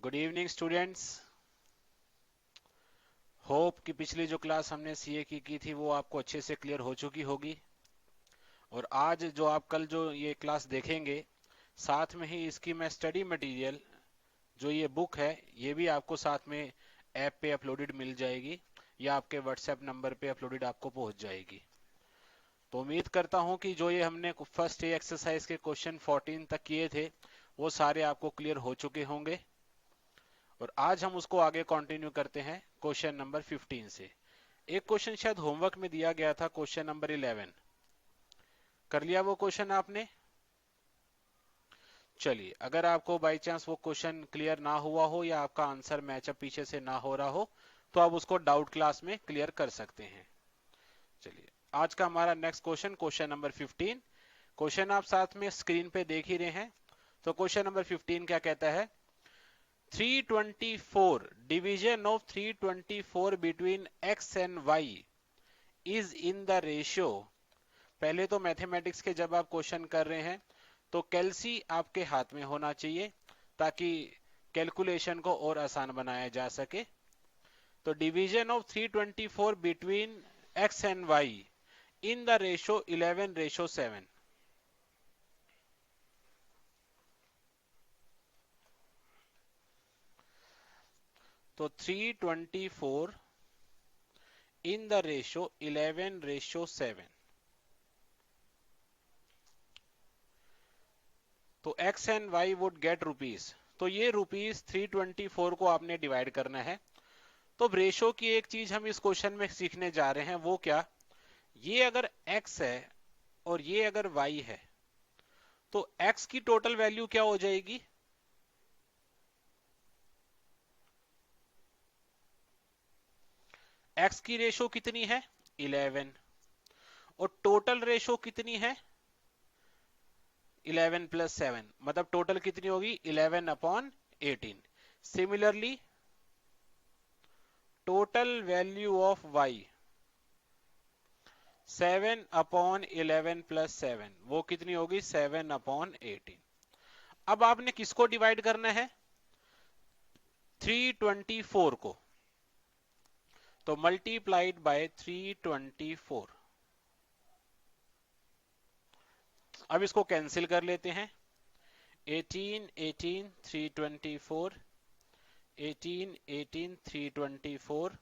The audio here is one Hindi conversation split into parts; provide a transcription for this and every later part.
Good evening students. होप कि पिछली जो क्लास हमने सीए की थी वो आपको अच्छे से क्लियर हो चुकी होगी। और आज जो आप कल जो ये क्लास देखेंगे, साथ में ही इसकी मैं स्टडी मटेरियल जो ये बुक है ये भी आपको साथ में ऐप पे अपलोडेड मिल जाएगी या आपके व्हाट्सएप नंबर पे अपलोडेड आपको पहुंच जाएगी। तो उम्मीद करता हूं कि जो ये हमने फर्स्ट एक्सरसाइज के क्वेश्चन 14 तक किए थे वो सारे आपको क्लियर हो चुके होंगे। और आज हम उसको आगे कंटिन्यू करते हैं क्वेश्चन नंबर 15 से। एक क्वेश्चन शायद होमवर्क में दिया गया था, क्वेश्चन नंबर 11। कर लिया वो क्वेश्चन आपने? चलिए, अगर आपको बाय चांस वो क्वेश्चन क्लियर ना हुआ हो या आपका आंसर मैचअप पीछे से ना हो रहा हो तो आप उसको डाउट क्लास में क्लियर कर सकते हैं। चलिए, आज का हमारा next question, question number 15। Question आप साथ में स्क्रीन पे देख ही रहे हैं। तो क्वेश्चन नंबर 15 क्या कहता है? 324 division of 324 between x and y is in the ratio। पहले तो मैथमेटिक्स के जब आप क्वेश्चन कर रहे हैं तो कैलसी आपके हाथ में होना चाहिए ताकि कैलकुलेशन को और आसान बनाया जा सके। तो division of 324 between x and y in the ratio 11:7। तो 324 इन द रेशो 11:7। तो x and y would get rupees. तो ये रुपीज 324 को आपने डिवाइड करना है। तो रेशो की एक चीज हम इस क्वेश्चन में सीखने जा रहे हैं, वो क्या? ये अगर x है और ये अगर y है तो x की टोटल वैल्यू क्या हो जाएगी? x की रेशो कितनी है? 11। और टोटल रेशो कितनी है? 11 + 7, मतलब टोटल कितनी होगी? 11/18। Similarly total value of y 7/11 + 7, वो कितनी होगी? 7/18। अब आपने किसको डिवाइड करना है? 324 को। तो मल्टीप्लाइड बाय 324। अब इसको कैंसिल कर लेते हैं। 18 18 324, 18 18 324,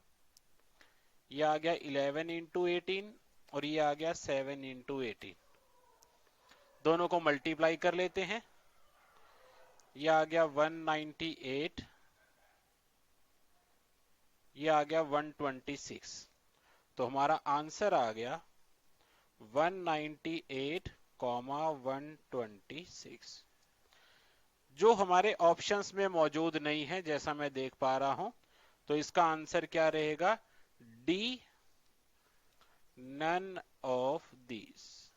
ये आ गया 11 × 18 और ये आ गया 7 × 18। दोनों को मल्टीप्लाई कर लेते हैं। ये आ गया 198, ये आ गया 126। तो हमारा आंसर आ गया 198, 126, जो हमारे ऑप्शंस में मौजूद नहीं है जैसा मैं देख पा रहा हूं। तो इसका आंसर क्या रहेगा? D, none of these.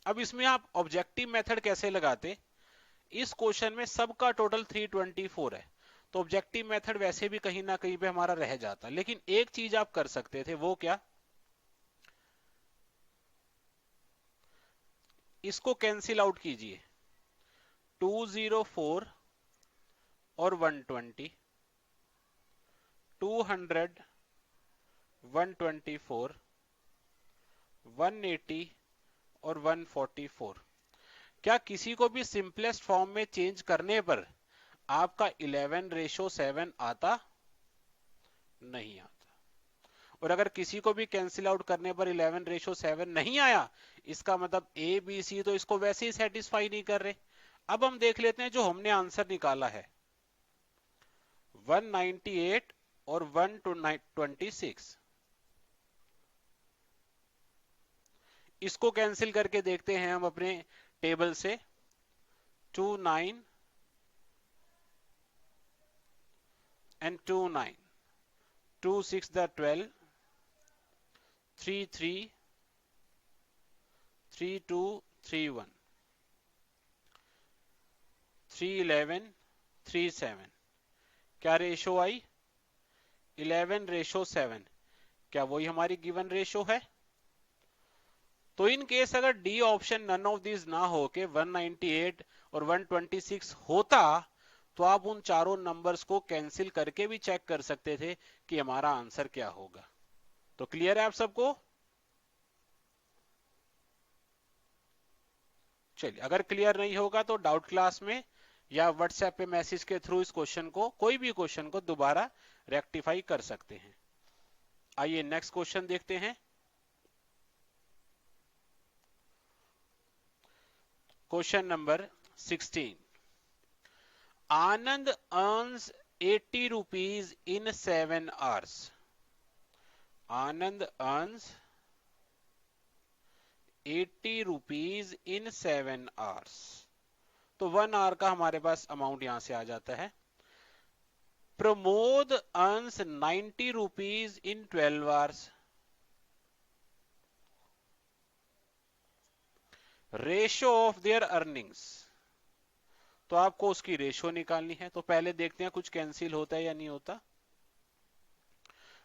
अब इसमें आप ऑब्जेक्टिव मेथड कैसे लगाते? इस क्वेश्चन में सबका टोटल 324 है तो ऑब्जेक्टिव मेथड वैसे भी कहीं ना कहीं पे हमारा रह जाता, लेकिन एक चीज आप कर सकते थे, वो क्या? इसको कैंसिल आउट कीजिए। 204 और 120, 200, 124, 180 और 144। क्या किसी को भी सिंपलेस्ट फॉर्म में चेंज करने पर आपका 11:7 आता? नहीं आता। और अगर किसी को भी कैंसिल आउट करने पर 11:7 नहीं आया, इसका मतलब ए बी सी तो इसको वैसे ही सेटिस्फाई नहीं कर रहे। अब हम देख लेते हैं जो हमने आंसर निकाला है, 198 और 126। इसको कैंसिल करके देखते हैं हम अपने टेबल से। 29 and 29, 2 6 the 12, 3 3, 3 2 3 1, 3 11, 3 7। क्या रेशो आई? 11:7। क्या वही हमारी गिवन रेशो है? तो इन केस अगर D option none of these ना हो के 198 और 126 होता तो आप उन चारों नंबर्स को कैंसिल करके भी चेक कर सकते थे कि हमारा आंसर क्या होगा। तो क्लियर है आप सबको? चलिए, अगर क्लियर नहीं होगा तो डाउट क्लास में या व्हाट्सएप पे मैसेज के थ्रू इस क्वेश्चन को, कोई भी क्वेश्चन को दोबारा रेक्टिफाई कर सकते हैं। आइए नेक्स्ट क्वेश्चन देखते हैं। Question number 16। Anand earns 80 rupees in 7 hours। Anand earns 80 rupees in 7 hours। तो 1 आवर का हमारे पास अमाउंट यहां से आ जाता है। Pramod earns 90 rupees in 12 hours। Ratio of their earnings, तो आपको उसकी रेशो निकालनी है। तो पहले देखते हैं कुछ कैंसिल होता है या नहीं होता।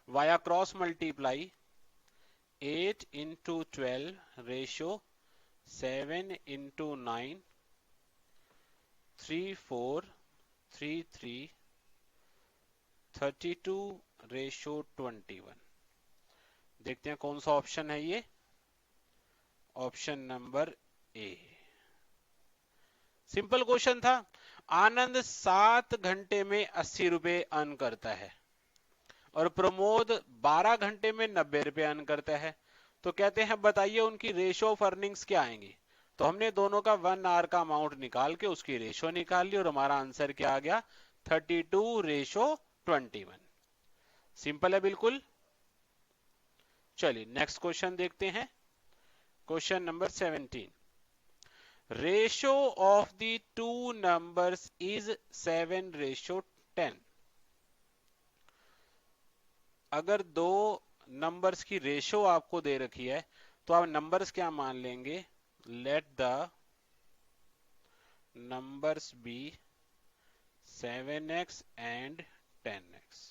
Via cross multiply 8 into 12 ratio 7 into 9 3 4 3 3 32 ratio 21। देखते हैं कौन सा ऑप्शन है ये। Option number A. Simple question था। आनंद 7 घंटे में 80 रुपए अर्न करता है और प्रमोद 12 घंटे में 90 रुपए अर्न करता है। तो कहते हैं बताइए उनकी रेशो ऑफ अर्निंग्स क्या आएंगी। तो हमने दोनों का 1 आवर का अमाउंट निकाल के उसकी रेशो निकाल ली और हमारा आंसर क्या आ गया, 32 रेशो 21। सिंपल है बिल्कुल। चलिए नेक्स्ट क्वेश्चन देखते हैं। Question number 17। Ratio of the two numbers is 7:10। अगर दो नंबर्स की रेशो आपको दे रखी है तो आप नंबर्स क्या मान लेंगे, let the numbers be 7x and 10x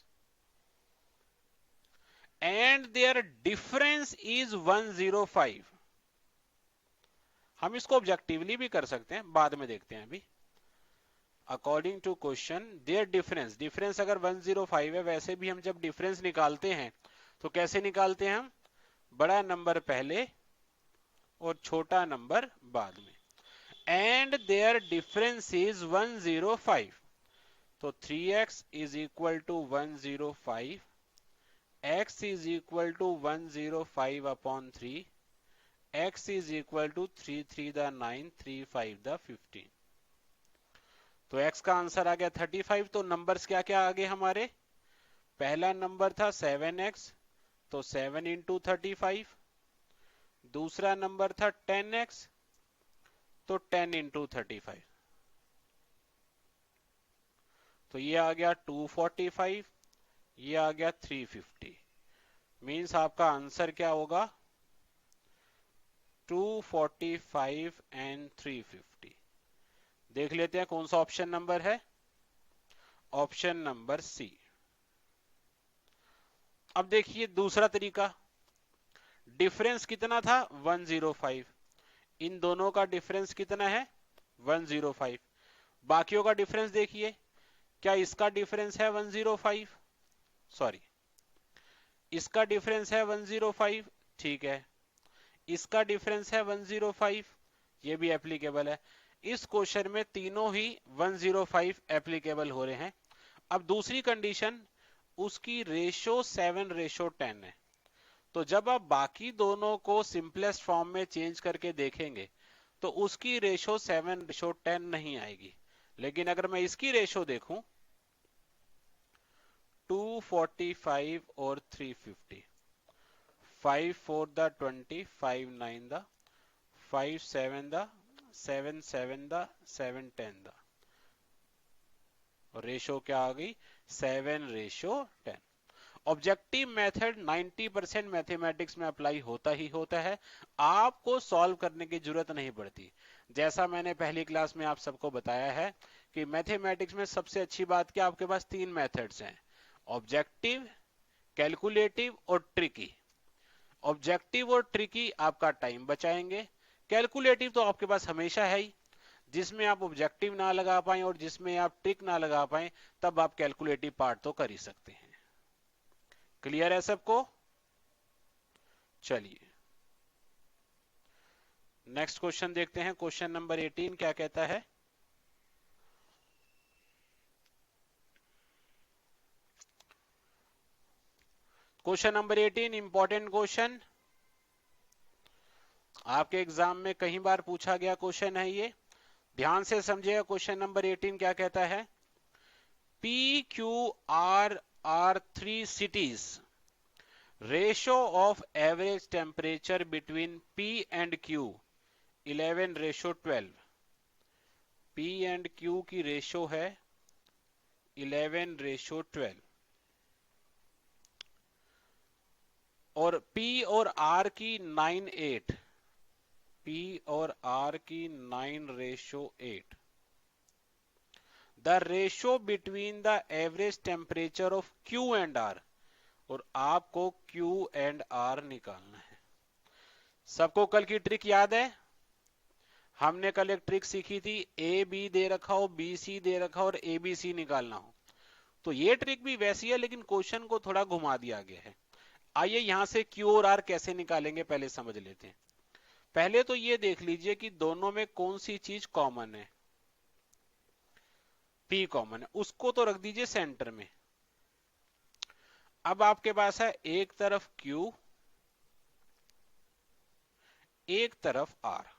and their difference is 105। हम इसको ऑब्जेक्टिवली भी कर सकते हैं, बाद में देखते हैं। अभी according to question their difference, difference अगर 105 है, वैसे भी हम जब डिफरेंस निकालते हैं तो कैसे निकालते हैं हम, बड़ा नंबर पहले और छोटा नंबर बाद में। And their difference is 105। तो 3x is equal to 105, x is equal to 105 upon 3, x is equal to 3 3 the 9, 3 5 the 15। तो x का आंसर आ गया 35। तो नंबर्स क्या क्या आ गए हमारे, पहला नंबर था 7x, तो 7 इंटू 35। दूसरा नंबर था 10x, तो 10 इंटू 35। तो ये आ गया 245, ये आ गया 350। मींस आपका आंसर क्या होगा, 245 एंड 350। देख लेते हैं कौन सा ऑप्शन नंबर है, ऑप्शन नंबर सी। अब देखिए दूसरा तरीका, डिफरेंस कितना था 105, इन दोनों का डिफरेंस कितना है 105। बाकियों का डिफरेंस देखिए, क्या इसका डिफरेंस है 105, सॉरी इसका डिफरेंस है 105, ठीक है, इसका डिफरेंस है 105, ये भी एप्लीकेबल है। इस क्वेश्चन में तीनों ही 105 एप्लीकेबल हो रहे हैं। अब दूसरी कंडीशन, उसकी रेशो 7:10 है। तो जब आप बाकी दोनों को सिंपलेस्ट फॉर्म में चेंज करके देखेंगे तो उसकी रेशो 7:10 नहीं आएगी। लेकिन अगर मैं इसकी रेशो देखूं 245 और 350, 5 4 the 20, 5 9 the 5 7 the 7 7 the 7 10 the, ratio क्या आ गई 7:10। ऑब्जेक्टिव मेथड 90% मैथमेटिक्स में अप्लाई होता ही होता है, आपको सॉल्व करने की जरूरत नहीं पड़ती। जैसा मैंने पहली क्लास में आप सबको बताया है कि मैथमेटिक्स में सबसे अच्छी बात क्या, आपके पास 3 मेथड्स हैं, ऑब्जेक्टिव, कैलकुलेटिव और ट्रिकी। ऑब्जेक्टिव और ट्रिकी आपका टाइम बचाएंगे, कैलकुलेटिव तो आपके पास हमेशा है ही, जिसमें आप ऑब्जेक्टिव ना लगा पाए और जिसमें आप ट्रिक ना लगा पाए तब आप कैलकुलेटिव पार्ट तो कर ही सकते हैं। क्लियर है सबको? चलिए नेक्स्ट क्वेश्चन देखते हैं। क्वेश्चन नंबर 18 क्या कहता है? क्वेश्चन नंबर 18 इंपॉर्टेंट क्वेश्चन, आपके एग्जाम में कई बार पूछा गया क्वेश्चन है ये, ध्यान से समझिएगा। क्वेश्चन नंबर 18 क्या कहता है? P Q R R 3 cities. Ratio of average temperature between P and Q 11:12। P and Q की रेशो है 11:12 और P और R की 9:8। P और R की 9:8। The ratio between the average temperature of Q and R, और आपको Q and R निकालना है। सबको कल की ट्रिक याद है? हमने कल एक ट्रिक सीखी थी, ए बी दे रखा हो, बी सी दे रखा हो और ए बी सी निकालना हो। तो ये ट्रिक भी वैसी है लेकिन क्वेश्चन को थोड़ा घुमा दिया गया है। आइए यहां से क्यू और आर कैसे निकालेंगे पहले समझ लेते हैं। पहले तो ये देख लीजिए कि दोनों में कौन सी चीज कॉमन है। पी कॉमन है, उसको तो रख दीजिए सेंटर में। अब आपके पास है एक तरफ क्यू, एक तरफ आर।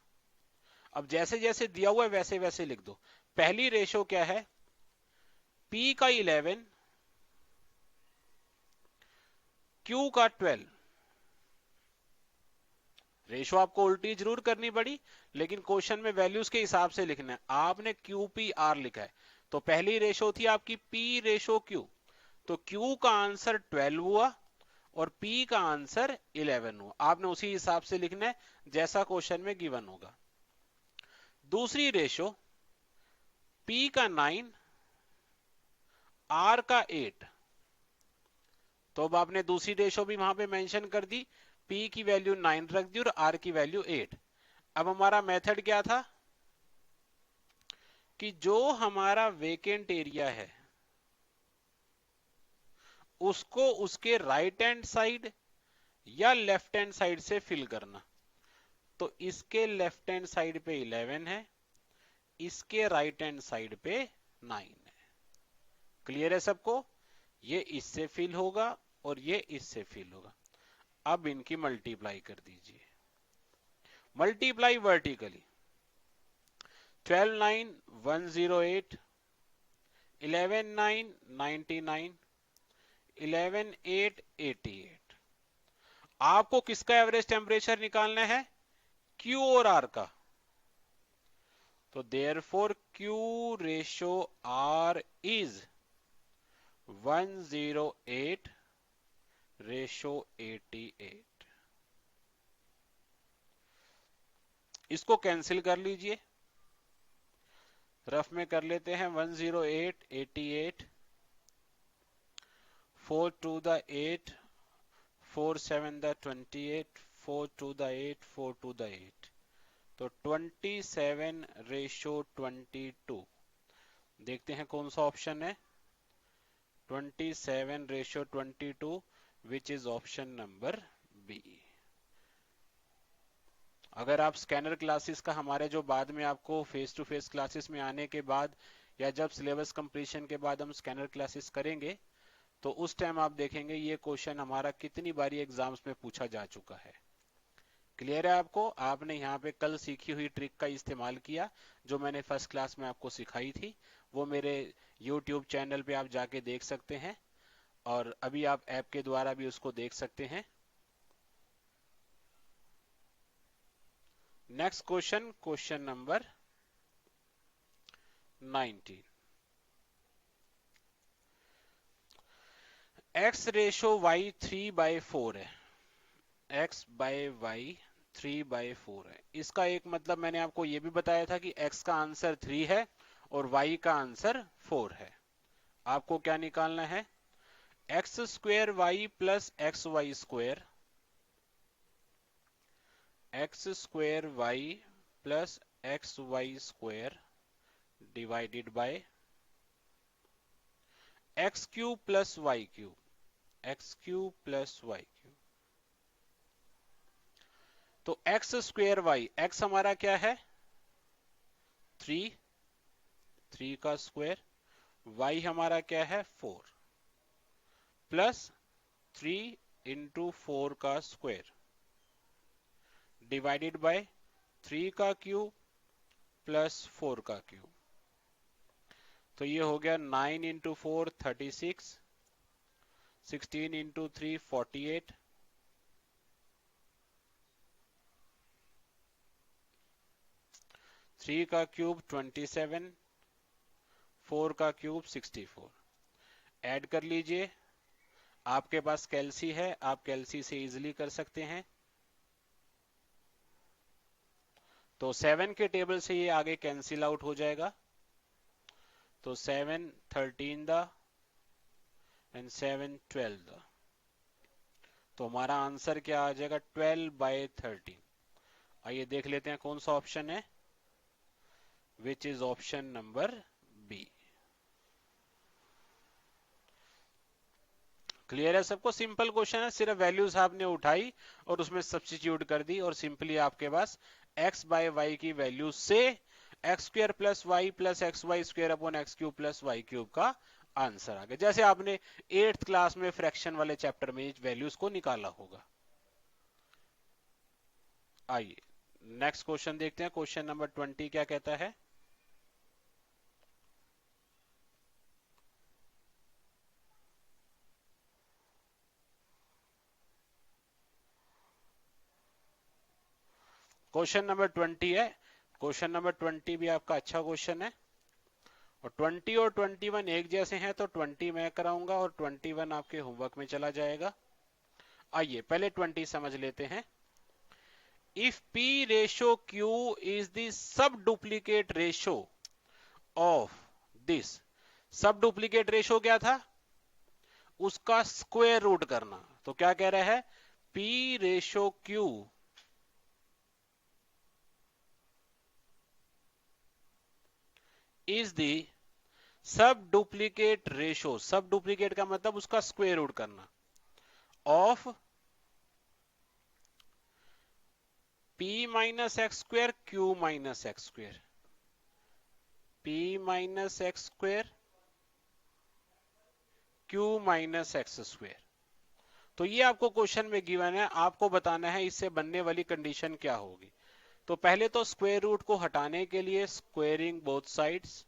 अब जैसे जैसे दिया हुआ है वैसे वैसे लिख दो। पहली रेशो क्या है? P का 11, Q का 12। रेशो आपको उल्टी जरूर करनी पड़ी लेकिन क्वेश्चन में वैल्यूज के हिसाब से लिखना है। आपने QPR लिखा है तो पहली रेशो थी आपकी P रेशो Q, तो Q का आंसर 12 हुआ और P का आंसर 11 हुआ। आपने उसी हिसाब से लिखना है जैसा क्वेश्चन में गिवन होगा। दूसरी रेशो P का 9, R का 8, तो अब आपने दूसरी रेशो भी वहां पे मेंशन कर दी। P की वैल्यू 9 रख दी और R की वैल्यू 8। अब हमारा मेथड क्या था कि जो हमारा वेकेंट एरिया है उसको उसके राइट हैंड साइड या लेफ्ट हैंड साइड से फिल करना। तो इसके लेफ्ट हैंड साइड पे 11 है, इसके राइट हैंड साइड पे 9 है। क्लियर है सबको? ये इससे फिल होगा और ये इससे फिल होगा। अब इनकी मल्टीप्लाई कर दीजिए, मल्टीप्लाई वर्टिकली। 12 9 108, 11 9 99, 11 8 88। आपको किसका एवरेज टेम्परेचर निकालना है? Q और R का। तो therefore Q ratio R is 108 ratio 88। इसको कैंसिल कर लीजिए, रफ में कर लेते हैं। 108 88, 4 2 the 8, 4 7 the 28, 4 2 the 8, 4 2 the 8, तो 27 रेशो 22। देखते हैं कौन सा ऑप्शन है। 27 ratio 22 which is option number B. अगर आप स्कैनर क्लासेस का हमारे जो बाद में आपको फेस टू फेस क्लासेस में आने के बाद या जब सिलेबस कंप्लीशन के बाद हम स्कैनर क्लासेस करेंगे तो उस टाइम आप देखेंगे ये क्वेश्चन हमारा कितनी बारी एग्जाम्स में पूछा जा चुका है। क्लियर है आपको? आपने यहाँ पे कल सीखी हुई ट्रिक का इस्तेमाल किया जो मैंने फर्स्ट क्लास में आपको सिखाई थी, वो मेरे YouTube चैनल पे आप जाके देख सकते हैं और अभी आप ऐप के द्वारा भी उसको देख सकते हैं। Next question, question number 19। x ratio y 3/4 है, x बाय y 3/4 है। इसका एक मतलब मैंने आपको यह भी बताया था कि x का आंसर 3 है और y का आंसर 4 है। आपको क्या निकालना है? x² y plus xy square x square y plus x y square divided by x cube plus y cube, x cube plus y cube. तो एक्स स्क्वेयर वाई, एक्स हमारा क्या है 3, 3 का स्क्वायर, वाई हमारा क्या है 4 प्लस 3 इंटू 4 का स्क्वायर डिवाइडेड बाय 3 का क्यूब प्लस 4 का क्यूब। तो ये हो गया 9 इंटू 4 36, 16 इंटू 3 48, 3 का क्यूब 27, 4 का क्यूब 64। ऐड कर लीजिए, आपके पास कैल्सी है, आप कैल्सी से इजीली कर सकते हैं। तो 7 के टेबल से ये आगे कैंसिल आउट हो जाएगा। तो 7 13 दा एंड 7 12 दा। तो हमारा आंसर क्या आ जाएगा 12/13। आइए देख लेते हैं कौन सा ऑप्शन है, which is option number B. Clear है सबको? सिंपल क्वेश्चन है, सिर्फ वैल्यूज आपने उठाई और उसमें सब्स्टिट्यूट कर दी और सिंपली आपके पास x बाय वाई की वैल्यू से x square plus y plus x y square upon x cube plus y cube का आंसर आ गया, जैसे आपने 8th क्लास में फ्रैक्शन वाले चैप्टर में वैल्यूज को निकाला होगा। आइए नेक्स्ट क्वेश्चन देखते हैं, क्वेश्चन नंबर 20 क्या कहता है। क्वेश्चन नंबर 20 है, क्वेश्चन नंबर 20 भी आपका अच्छा क्वेश्चन है और 20 और 21 एक जैसे हैं, तो 20 मैं कराऊंगा और 21 आपके होमवर्क में चला जाएगा। आइए पहले 20 समझ लेते हैं। If P ratio Q is the sub duplicate ratio of this, सब डुप्लीकेट रेशो क्या था, उसका स्क्वायर रूट करना। तो क्या कह रहा है, P ratio Q is the sub duplicate ratio, सब डुप्लीकेट का मतलब उसका स्क्वायर रूट करना, of P minus x square Q minus x square, P minus x square Q minus x square. तो ये आपको क्वेश्चन में गिवन है, आपको बताना है इससे बनने वाली कंडीशन क्या होगी। तो पहले तो स्क्वायर रूट को हटाने के लिए स्क्वेयरिंग बोथ साइड्स,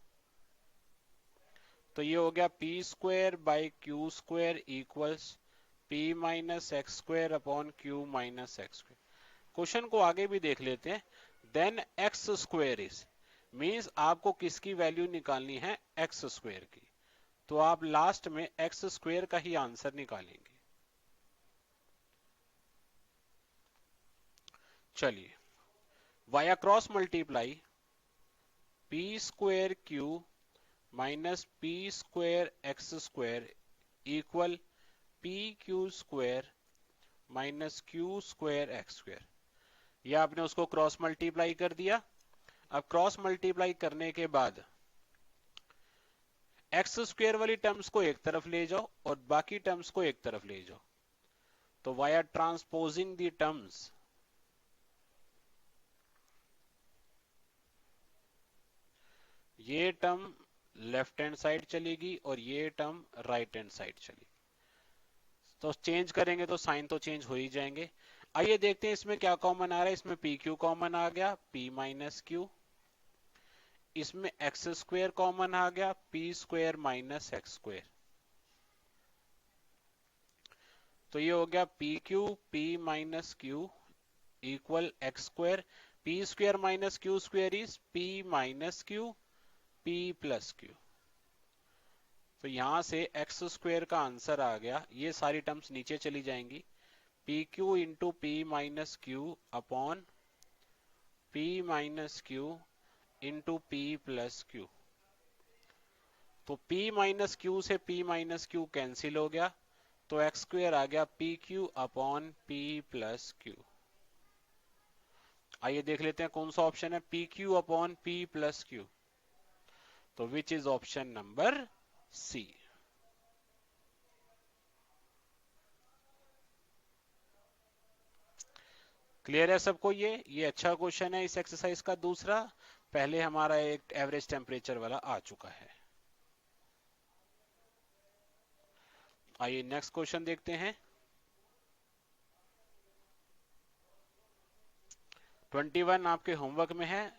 तो ये हो गया P square by Q square equals P minus x square upon Q minus x square. Question को आगे भी देख लेते हैं। Then x square is, means आपको किसकी वैल्यू निकालनी है, एक्स स्क्वायर की। तो आप लास्ट में एक्स स्क्वायर का ही आंसर निकालेंगे। चलिए via cross multiply P square Q minus P square x square equal P Q square minus Q square x square. यह आपने उसको क्रॉस मल्टीप्लाई कर दिया। अब क्रॉस मल्टीप्लाई करने के बाद एक्स स्क्वायर वाली टर्म्स को एक तरफ ले जाओ और बाकी टर्म्स को एक तरफ ले जाओ। तो वाया ट्रांसपोजिंग दी टर्म्स, ये टर्म लेफ्ट हैंड साइड चलेगी और ये टर्म राइट हैंड साइड चलेगी। तो चेंज करेंगे तो साइन तो चेंज हो ही जाएंगे। आइए देखते हैं इसमें क्या कॉमन आ रहा है। इसमें पी क्यू कॉमन आ गया, पी माइनस क्यू। इसमें एक्स स्क्वायर कॉमन आ गया, P square minus x square. तो ये हो गया p Q P minus Q equal x square, P square minus Q square is P minus Q P plus q. तो यहां से एक्स स्क्वायर का आंसर आ गया, ये सारी टर्म्स नीचे चली जाएंगी, P Q into P minus Q upon P minus Q into P plus q. तो p माइनस क्यू से p माइनस क्यू कैंसिल हो गया, तो एक्स स्क्वायर आ गया p q upon p plus q. आइए देख लेते हैं कौन सा ऑप्शन है, P q upon p plus q. तो which is option number C. Clear है सबको? ये अच्छा क्वेश्चन है इस एक्सरसाइज का दूसरा। पहले हमारा एक एवरेज टेम्परेचर वाला आ चुका है। आइए नेक्स्ट क्वेश्चन देखते हैं। 21 आपके होमवर्क में है।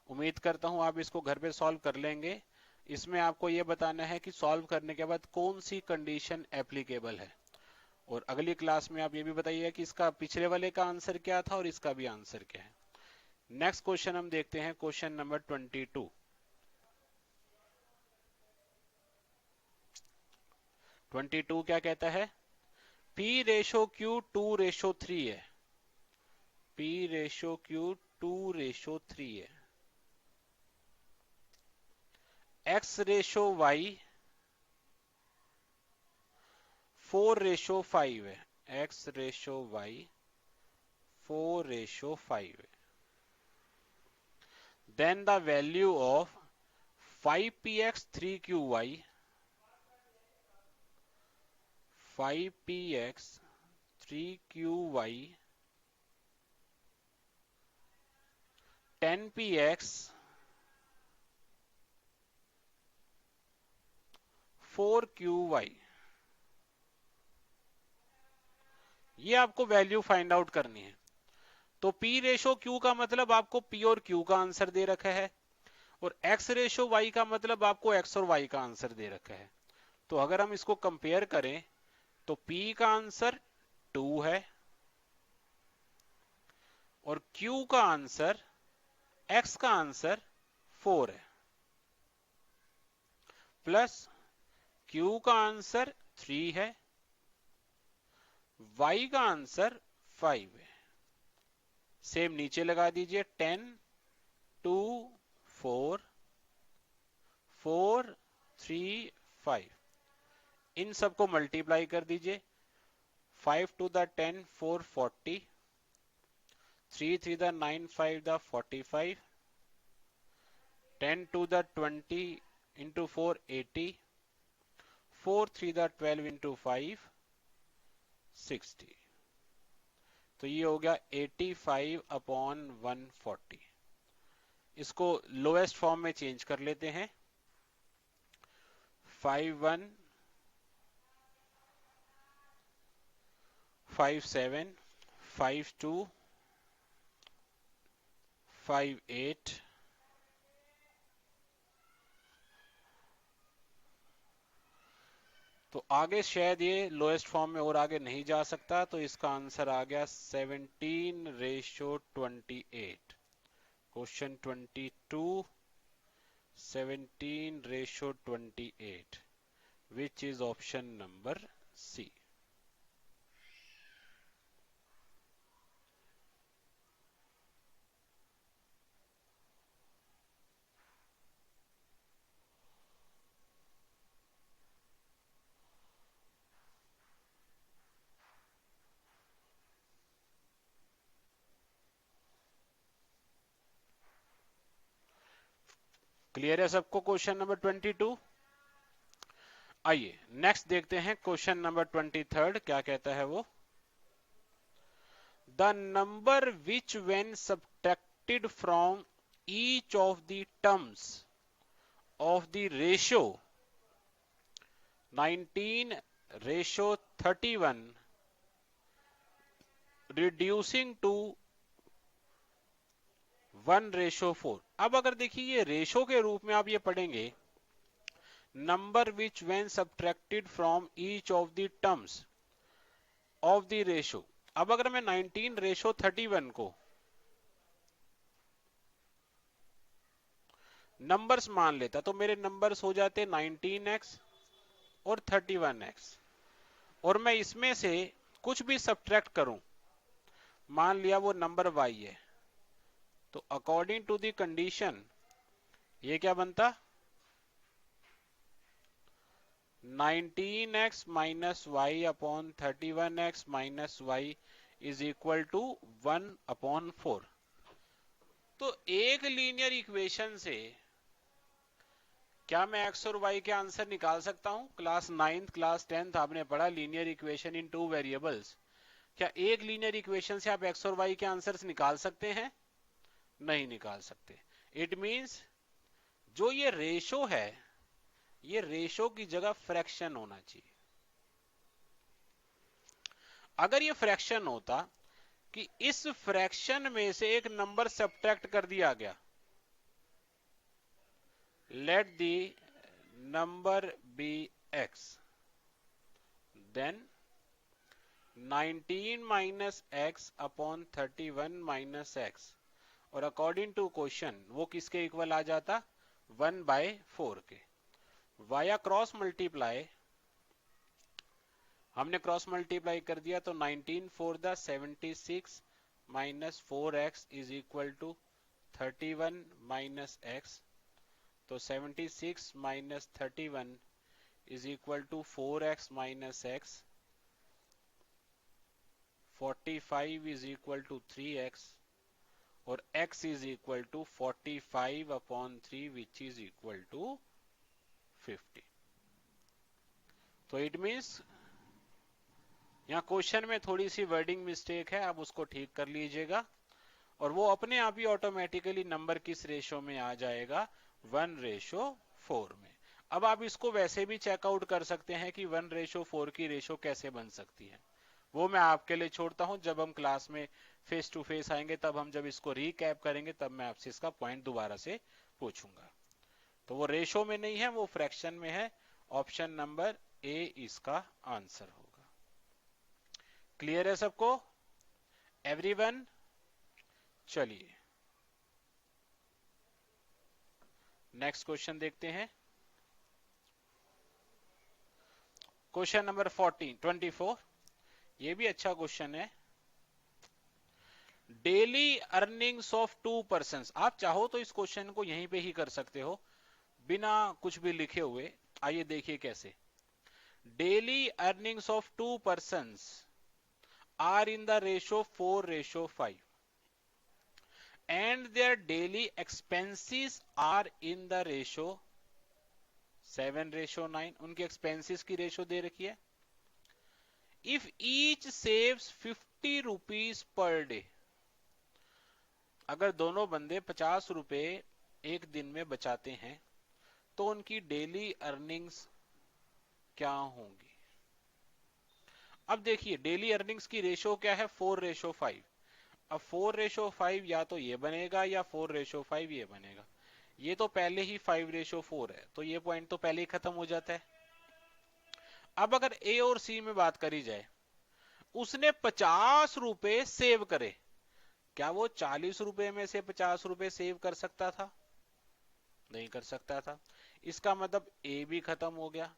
उम्मीद करता हूं आप इसको घर पे सॉल्व कर लेंगे। इसमें आपको यह बताना है कि सॉल्व करने के बाद कौन सी कंडीशन एप्लीकेबल है। और अगली क्लास में आप ये भी बताइए कि इसका पिछले वाले का आंसर क्या था और इसका भी आंसर क्या है। नेक्स्ट क्वेश्चन हम देखते हैं, क्वेश्चन नंबर 22। 22 क्या कहता है, P रेशो Q 2:3 है। P रेशो Q 2:3 है। X रेशो Y 4:5 है। X रेशो Y 4:5 है। Then the value of 5px 3qy 5px 3qy 10px 4qy, ये आपको वैल्यू फाइंड आउट करनी है। तो P रेशो Q का मतलब आपको P और Q का आंसर दे रखा है, और X रेशो Y का मतलब आपको X और Y का आंसर दे रखा है। तो अगर हम इसको कंपेयर करें तो P का आंसर 2 है और Q का आंसर, X का आंसर 4 है, प्लस Q का आंसर 3 है, Y का आंसर 5 है। सेम नीचे लगा दीजिए, 10 2 4 4 3 5, इन सबको मल्टीप्लाई कर दीजिए। 5 to the 10 4 40, 3 3 the 9 5 the 45, 10 to the 20 into 4 80, 4 3 the 12 into 5 60। तो ये हो गया 85/140। इसको लोएस्ट फॉर्म में चेंज कर लेते हैं। 51 57 52 58 तो आगे शायद ये लोएस्ट फॉर्म में और आगे नहीं जा सकता, तो इसका आंसर आ गया 17:28। Question 22 17:28, which is option number C। Clear है सबको क्वेश्चन नंबर 22? आइए नेक्स्ट देखते हैं क्वेश्चन नंबर 23। क्या कहता है वो, the number which when subtracted from each of the terms of the ratio 19:31 reducing to 1:4। अब अगर देखिए ये रेशो के रूप में आप ये पढ़ेंगे, number which when subtracted from each of the terms of the ratio. अब अगर मैं 19:31 को नंबर्स मान लेता तो मेरे नंबर्स हो जाते 19x और 31x, और मैं इसमें से कुछ भी सब्ट्रैक्ट करूं, मान लिया वो नंबर y है, तो अकॉर्डिंग टू द कंडीशन ये क्या बनता, 19x minus y upon 31x minus y is equal to 1/4। तो एक लीनियर इक्वेशन से क्या मैं एक्स और वाई के आंसर निकाल सकता हूं? क्लास 9th क्लास 10th आपने पढ़ा linear equation in two variables. क्या एक लीनियर इक्वेशन से आप एक्स और वाई के आंसर्स निकाल सकते हैं? नहीं निकाल सकते। इट मींस जो ये रेशो है, ये रेशो की जगह फ्रैक्शन होना चाहिए। अगर ये फ्रैक्शन होता कि इस फ्रैक्शन में से एक नंबर सब्ट्रैक्ट कर दिया गया, let the number be x, then 19 minus x upon 31 minus x, और अकॉर्डिंग टू क्वेश्चन वो किसके इक्वल आ जाता? 1/4 के। वाया क्रॉस मल्टीप्लाई, हमने क्रॉस मल्टीप्लाई कर दिया तो 19 four the 76 minus 4x is equal to 31 minus x. तो 76 minus 31 is equal to 4x minus x. 45 is equal to 3x और x is equal to 45 upon 3 which is equal to 50। तो इट मीन्स यहाँ क्वेश्चन में थोड़ी सी वर्डिंग मिस्टेक है, आप उसको ठीक कर लीजिएगा और वो अपने आप ही ऑटोमेटिकली नंबर किस रेशो में आ जाएगा? 1:4 में। अब आप इसको वैसे भी चेकआउट कर सकते हैं कि 1:4 की रेशो कैसे बन सकती है, वो मैं आपके लिए छोड़ता हूं। जब हम क्लास में फेस टू फेस आएंगे, तब हम जब इसको रिकैप करेंगे, तब मैं आपसे इसका पॉइंट दोबारा से पूछूंगा। तो वो रेशो में नहीं है, वो फ्रैक्शन में है। ऑप्शन नंबर ए इसका आंसर होगा। क्लियर है सबको? एवरीवन, चलिए नेक्स्ट क्वेश्चन देखते हैं। क्वेश्चन नंबर 24, ये भी अच्छा क्वेश्चन है। Daily earnings of 2 persons. आप चाहो तो इस क्वेश्चन को यहीं पे ही कर सकते हो बिना कुछ भी लिखे हुए। आइए देखिए कैसे। Daily earnings of 2 persons are in the ratio 4:5 and their daily expenses are in the ratio 7:9। उनके एक्सपेंसेस की रेशो दे रखी है। If each saves 50 rupees per day, अगर दोनों बंदे 50 रुपए एक दिन में बचाते हैं तो उनकी डेली अर्निंग्स क्या होंगी? अब देखिए डेली अर्निंग्स की रेशो क्या है? 4:5। अब 4:5 या तो ये बनेगा या 4:5 ये बनेगा। ये तो पहले ही 5:4 है, तो ये पॉइंट तो पहले ही खत्म हो जाता है। अब अगर ए और सी में बात करी जाए, उसने 50 रुपए सेव करे, क्या वो 40 रुपए में से 50 रुपए सेव कर सकता था? नहीं कर सकता था। इसका मतलब ए भी खत्म हो गया।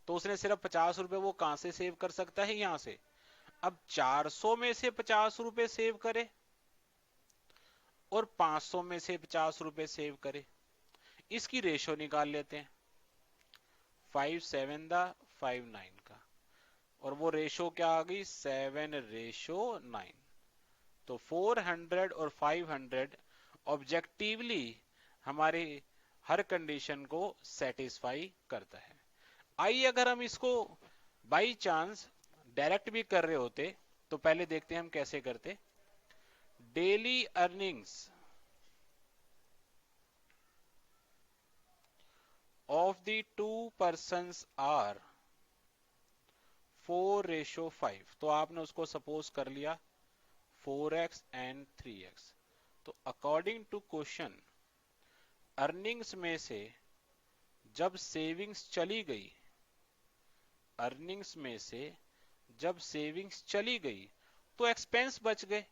तो उसने सिर्फ 50 रुपए वो कहां से सेव कर सकता है? यहां से। अब 400 में से 50 रुपए सेव करे और 500 में से 50 रुपए सेव करे, इसकी रेशो निकाल लेते हैं। 5 7 द 5 9 का, और वो रेशो क्या आ गई? 7:9। तो 400 और 500 ऑब्जेक्टिवली हमारे हर कंडीशन को सेटिस्फाई करता है। आइए अगर हम इसको बाई चांस डायरेक्ट भी कर रहे होते तो पहले देखते हैं हम कैसे करते। Daily earnings of the 2 persons are 4:5। तो आपने उसको सपोज कर लिया 4x एंड 3x। तो अकॉर्डिंग टू क्वेश्चन, अर्निंग्स में से जब सेविंग्स चली गई, अर्निंग्स में से जब सेविंग्स चली गई तो एक्सपेंस बच गए,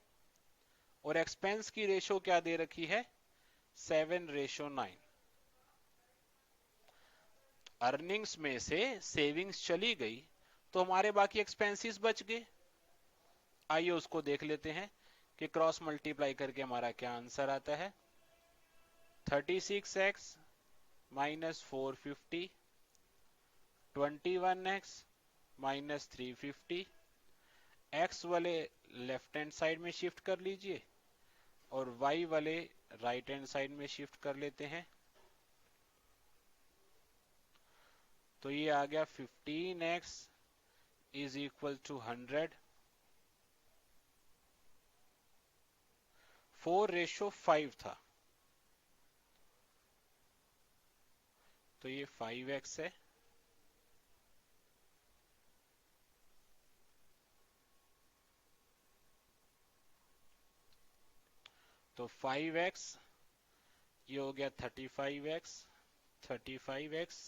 और एक्सपेंस की रेशो क्या दे रखी है? 7:9। अर्निंग्स में से सेविंग्स चली गई तो हमारे बाकी एक्सपेंसेस बच गए। आइए उसको देख लेते हैं कि क्रॉस मल्टीप्लाई करके हमारा क्या आंसर आता है। 36x minus 450, 21x minus 350। X वाले लेफ्ट हैंड साइड में शिफ्ट कर लीजिए और y वाले राइट हैंड साइड में शिफ्ट कर लेते हैं। तो ये आ गया 15x इज इक्वल टू 100। 4:5 था, तो ये 5x है। तो 5x, ये हो गया 35x, 35x,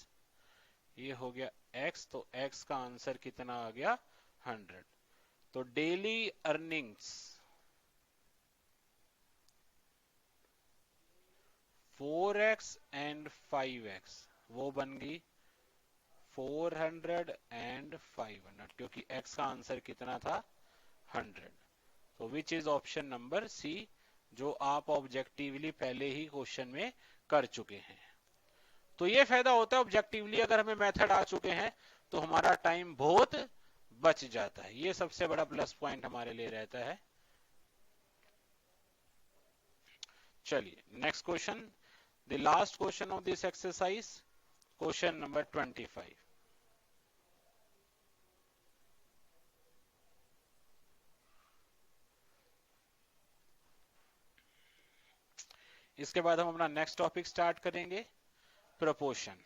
ये हो गया x, तो x का आंसर कितना आ गया 100। तो daily earnings 4x and 5x वो बन गई 400 एंड 500, क्योंकि x का आंसर कितना था 100। तो which is option number C, जो आप ऑब्जेक्टिवली पहले ही क्वेश्चन में कर चुके हैं। तो ये फायदा होता है ऑब्जेक्टिवली अगर हमें मेथड आ चुके हैं तो हमारा टाइम बहुत बच जाता है, ये सबसे बड़ा प्लस पॉइंट हमारे लिए रहता है। चलिए next question, the last question of this exercise, question number 25। इसके बाद हम अपना नेक्स्ट टॉपिक स्टार्ट करेंगे, proportion.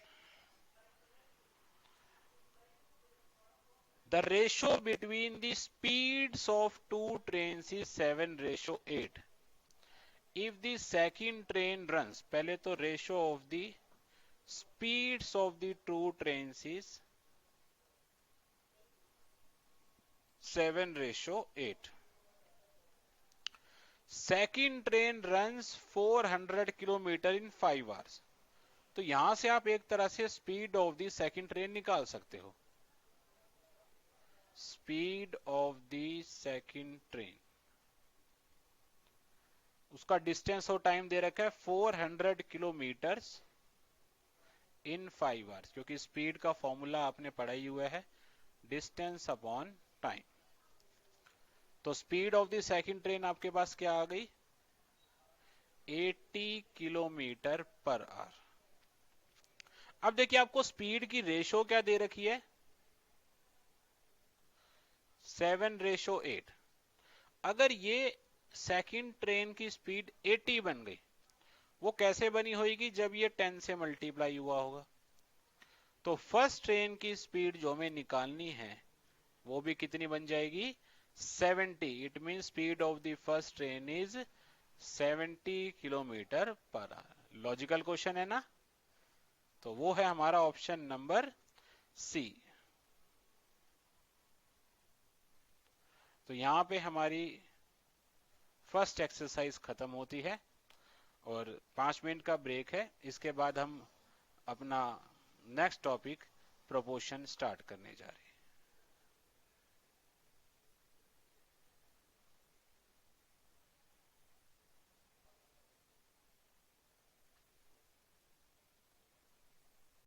The ratio between the speeds of two trains is 7:8. If the second train runs, पहले तो ratio of the speeds of the two trains is 7:8. Second train runs 400 kilometre in 5 hours. तो यहां से आप एक तरह से speed of the second train निकाल सकते हो। Speed of the second train, उसका डिस्टेंस और टाइम दे रखा है 400 किलोमीटर इन 5 आवर्स, क्योंकि स्पीड का फॉर्मूला आपने पढ़ा ही हुआ है, डिस्टेंस अपॉन टाइम। तो speed of the second train आपके पास क्या आ गई 80 किलोमीटर पर आवर। अब देखिए आपको स्पीड की रेशो क्या दे रखी है 7:8। अगर ये सेकंड ट्रेन की स्पीड 80 बन गई, वो कैसे बनी होगी जब ये 10 से मल्टीप्लाई हुआ होगा। तो फर्स्ट ट्रेन की स्पीड जो हमें निकालनी है वो भी कितनी बन जाएगी 70। It mean speed of the first train is 70 kilometre per hour. Logical question है ना, तो वो है हमारा ऑप्शन नंबर सी। तो यहां पे हमारी फर्स्ट एक्सरसाइज खत्म होती है और 5 मिनट का ब्रेक है। इसके बाद हम अपना नेक्स्ट टॉपिक प्रोपोर्शन स्टार्ट करने जा रहे हैं।